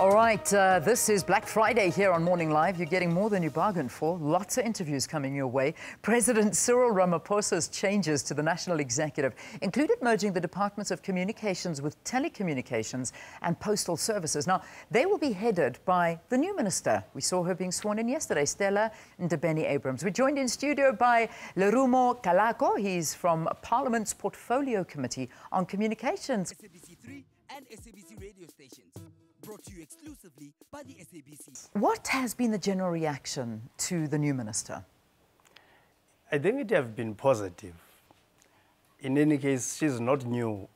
All right, this is Black Friday here on Morning Live. You're getting more than you bargained for. Lots of interviews coming your way. President Cyril Ramaphosa's changes to the National Executive included merging the Departments of Communications with Telecommunications and Postal Services. Now, they will be headed by the new minister. We saw her being sworn in yesterday, Stella Ndabeni-Abrahams. We're joined in studio by Lerumo Kalako. He's from Parliament's Portfolio Committee on Communications. SABC 3 and SABC radio stations. Brought to you exclusively by the SABC. What has been the general reaction to the new minister? I think it has been positive. In any case, she's not new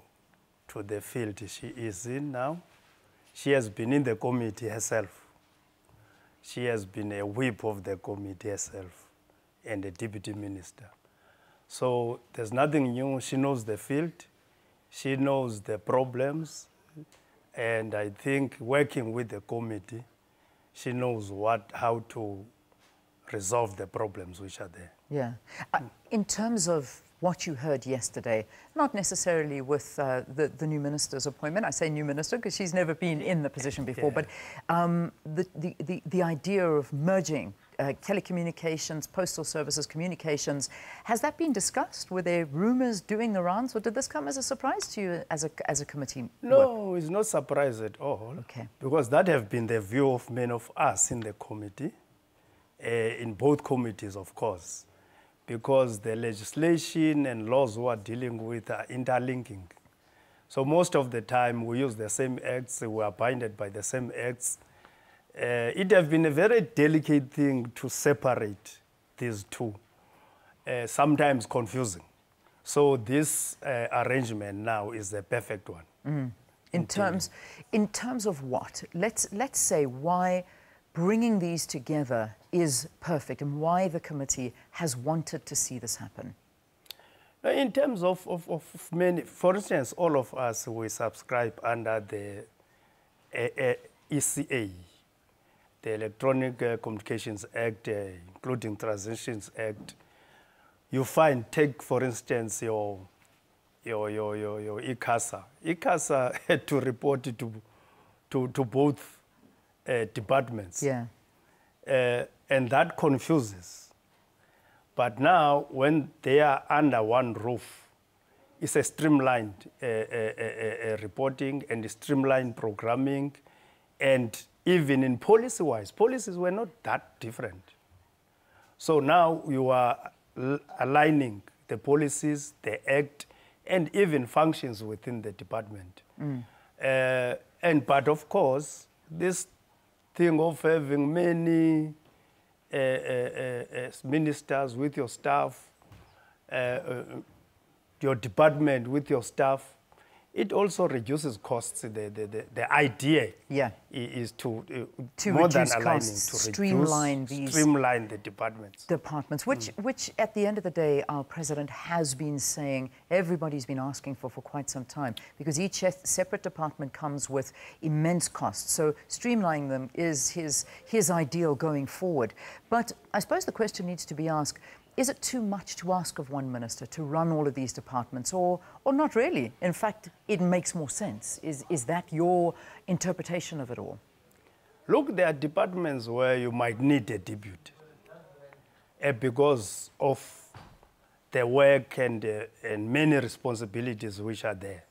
to the field she is in now. She has been in the committee herself. She has been a whip of the committee herself and a deputy minister. So there's nothing new. She knows the field. She knows the problems. And I think working with the committee, she knows how to resolve the problems which are there. Yeah. In terms of what you heard yesterday, not necessarily with the new minister's appointment, I say new minister because she's never been in the position before, but the idea of merging telecommunications, postal services, communications, has that been discussed? Were there rumours doing the rounds, or did this come as a surprise to you as a committee? No, it's not a surprise at all. Okay. Because that has been the view of many of us in the committee, in both committees, of course, because the legislation and laws we are dealing with are interlinking. So most of the time we use the same acts, we are binded by the same acts. It has been a very delicate thing to separate these two, sometimes confusing. So this arrangement now is the perfect one. Mm. In terms of what? Let's say why bringing these together is perfect and why the committee has wanted to see this happen. In terms of many, for instance, all of us, we subscribe under the ECA, the Electronic Communications Act, including Transitions Act. You find, take for instance your ICASA. ICASA had to report it to both departments. Yeah. And that confuses. But now, when they are under one roof, it's a streamlined reporting and streamlined programming, and even in policy-wise, policies were not that different. So now you are aligning the policies, the act, and even functions within the department. Mm. But of course, this thing of having many ministers with your staff, your department with your staff, it also reduces costs. The idea is to more than aligning, costs, to streamline the departments. Which at the end of the day, our president has been saying, everybody's been asking for quite some time, because each separate department comes with immense costs. So streamlining them is his ideal going forward. But I suppose the question needs to be asked, is it too much to ask of one minister to run all of these departments, or not really? In fact, it makes more sense. Is that your interpretation of it all? Look, there are departments where you might need a deputy because of the work and many responsibilities which are there.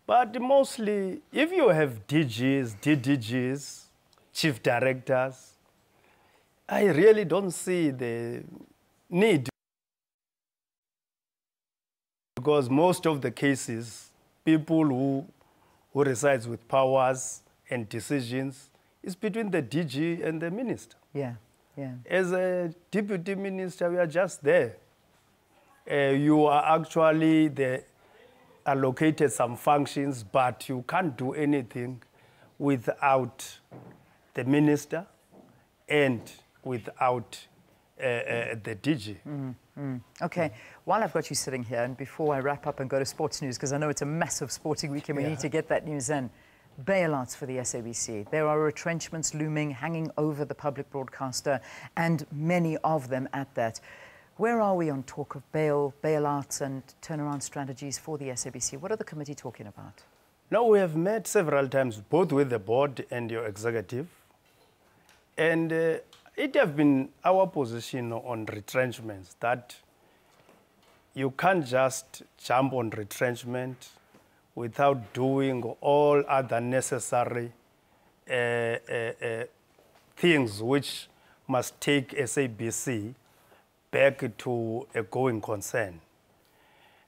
But mostly, if you have DGs, DDGs, chief directors, I really don't see the need, because most of the cases, people who resides with powers and decisions is between the DG and the minister. Yeah, yeah. As a deputy minister, we are just there. You are actually allocated some functions, but you can't do anything without the minister and without the DG. Okay, while I've got you sitting here, and before I wrap up and go to sports news, because I know it's a massive sporting weekend, we need to get that news in. Bailouts for the SABC. There are retrenchments looming, hanging over the public broadcaster, and many of them at that. Where are we on talk of bailouts and turnaround strategies for the SABC? What are the committee talking about? No, we have met several times, both with the board and your executive. And it has been our position on retrenchments that you can't just jump on retrenchment without doing all other necessary things which must take SABC back to a going concern.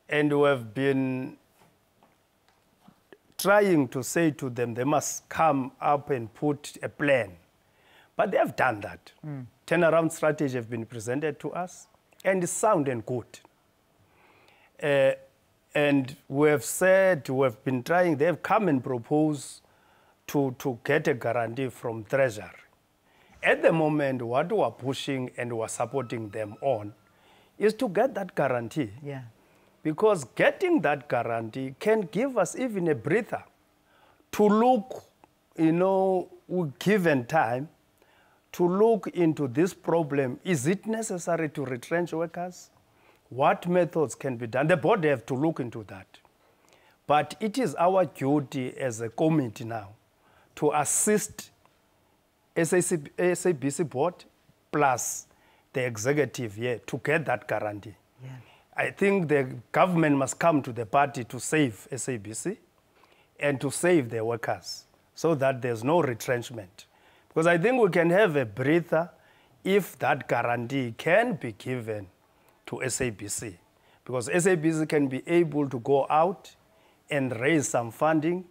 And we have been trying to say to them they must come up and put a plan. But they have done that. Turnaround strategy have been presented to us, and it's sound and good. And we have said, we have been trying, they have come and proposed to get a guarantee from Treasury. At the moment, what we are pushing and we are supporting them on is to get that guarantee. Yeah. Because getting that guarantee can give us even a breather to look, given time, to look into this problem. Is it necessary to retrench workers? What methods can be done? The board have to look into that. But it is our duty as a committee now to assist SABC board plus the executive here to get that guarantee. Yeah. I think the government must come to the party to save SABC and to save their workers so that there's no retrenchment. Because I think we can have a breather if that guarantee can be given to SABC. Because SABC can be able to go out and raise some funding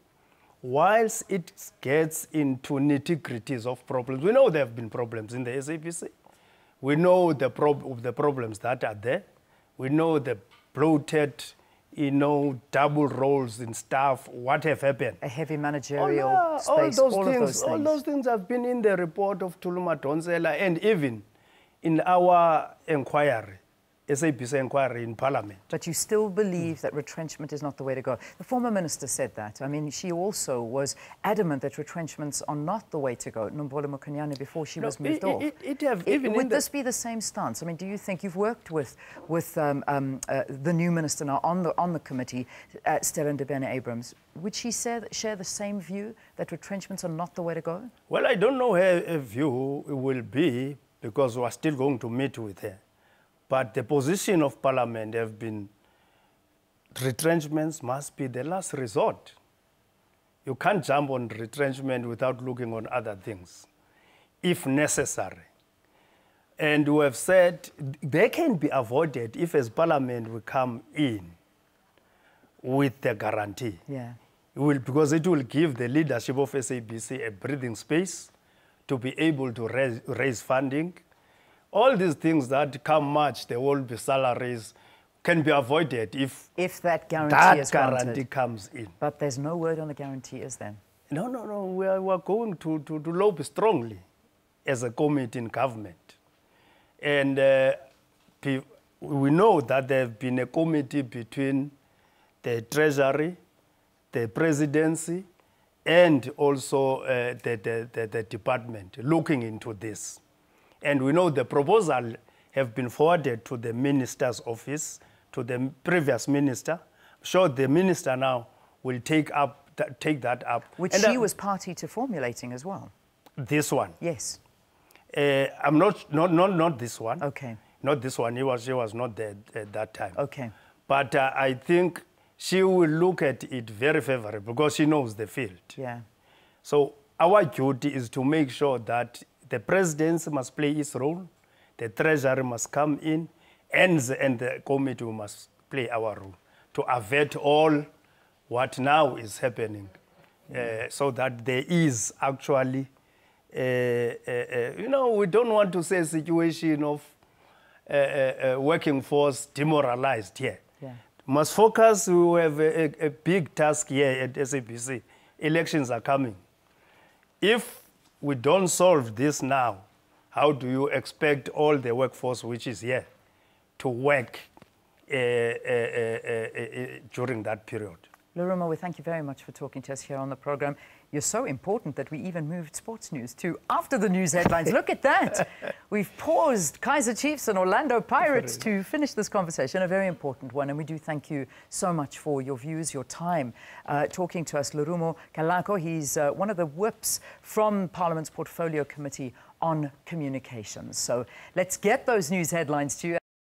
whilst it gets into nitty-gritties of problems. We know there have been problems in the SABC. We know the problems that are there. We know the bloated, double roles in staff, what have happened. A heavy managerial space, all of those things. All those things have been in the report of Tuluma Donsela and even in our inquiry, SABC inquiry in Parliament. But you still believe that retrenchment is not the way to go. The former minister said that. I mean, she also was adamant that retrenchments are not the way to go, Nombolo Mokonyane, before she was moved off. Would this be the same stance? I mean, do you think you've worked with the new minister now on the committee, Stella Ndabeni-Abrahams? Would she share the same view that retrenchments are not the way to go? Well, I don't know her view will be because we are still going to meet with her. But the position of Parliament have been retrenchments must be the last resort. You can't jump on retrenchment without looking on other things, if necessary. And we have said they can be avoided if as Parliament will come in with the guarantee. Yeah. Because it will give the leadership of SABC a breathing space to be able to raise funding. All these things that come March, there will be salaries, can be avoided if that guarantee is granted. Guarantee comes in. But there's no word on the guarantee, is there? No. We are going to lobby strongly as a committee in government. And we know that there have been a committee between the Treasury, the Presidency, and also the department looking into this. And we know the proposal have been forwarded to the minister's office, to the previous minister. I'm sure the minister now will take that up. Which she was party to formulating as well. This one? Yes. I'm not this one. Okay. Not this one. She was not there at that time. Okay. But I think she will look at it very favorably because she knows the field. Yeah. So our duty is to make sure that the presidency must play its role, the treasury must come in, and the committee must play our role to avert all what now is happening, so that there is actually, we don't want to say a situation of working force demoralized here. Yeah. Must focus. We have a big task here at SABC. Elections are coming. If we don't solve this now, how do you expect all the workforce which is here to work during that period? Lerumo, we thank you very much for talking to us here on the program. You're so important that we even moved sports news to after the news headlines. Look at that. We've paused Kaizer Chiefs and Orlando Pirates to finish this conversation, a very important one. And we do thank you so much for your views, your time, talking to us. Lerumo Kalako, he's one of the whips from Parliament's Portfolio Committee on Communications. So let's get those news headlines to you.